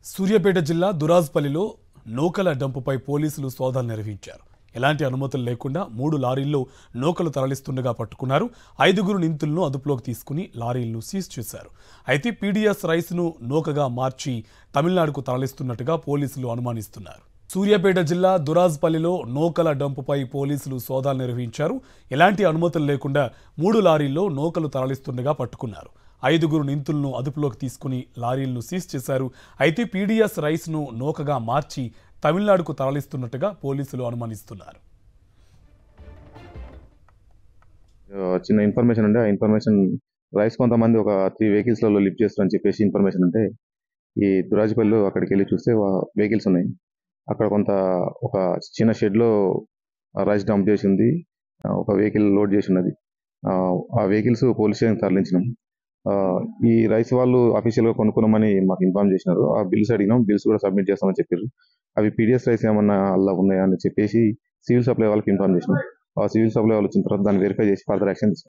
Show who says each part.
Speaker 1: సూర్యాపేట జిల్లా దురాజ్పల్లిలో నూకల డంపుపై పోలీసులు సోదాలు నిర్వహించారు. ఎలాంటి అనుమతులు లేకుండా 3 లారీల్లో నూకలు తరలిస్తుండగా పట్టుకున్నారు. 5గురు నిందితులను అదుపులోకి తీసుకుని లారీలను సీజ్ చేశారు. అయితే పీడీఎస్ రైస్ను నూకగా మార్చి తమిళనాడుకు తరలిస్తున్నట్టుగా పోలీసులు అనుమానిస్తున్నారు. సూర్యాపేట జిల్లా దురాజ్పల్లిలో నూకల డంపుపై పోలీసులు సోదాలు నిర్వహించారు. ఎలాంటి అనుమతులు లేకుండా 3 లారీల్లో నూకలు తరలిస్తుండగా పట్టుకున్నారు. 5గురు నిందితులను అదుపులోకి తీసుకుని లారీలను సీజ్ చేశారు. అయితే పీడీఎస్ రైస్ను నూకగా మార్చి తమిళనాడుకు తరలిస్తున్నట్టుగా పోలీసులు అనుమానిస్తున్నారు.
Speaker 2: చిన్న ఇన్ఫర్మేషన్ ఉండే ఆ ఇన్ఫర్మేషన్ రైస్ కొంతమంది ఒక 3 వెహికల్స్లలో లిఫ్ట్ చేస్తారని చెప్పేసి ఇన్ఫర్మేషన్ ఉంటే ఈ దురాజిపల్లిలో అక్కడికి వెళ్ళి చూస్తే వెహికల్స్ ఉన్నాయి. అక్కడ ఒక చిన్న షెడ్లో రైస్ డంప్ చేసి ఉంది. ఒక వెహికల్ లోడ్ చేసి ఉన్నది. ఆ వెహికల్స్ పోలీస్ స్టేషన్ తరలించినాం. ఈ రైస్ వాళ్ళు అఫీషియల్గా కొనుక్కున్నామని మాకు ఇన్ఫార్మ్ చేసినారు. ఆ బిల్స్ అడిగినాం, బిల్స్ కూడా సబ్మిట్ చేస్తామని చెప్పారు. అవి పీడిఎస్ రైస్ ఏమన్నా అలా ఉన్నాయా అని చెప్పేసి సివిల్ సప్లై వాళ్ళకి ఇన్ఫార్మ్ చేసినాం. ఆ సివిల్ సప్లై వాళ్ళు వచ్చిన తర్వాత దాన్ని వెరిఫై చేసి ఫర్దర్ యాక్షన్ తీసుకుంటాం.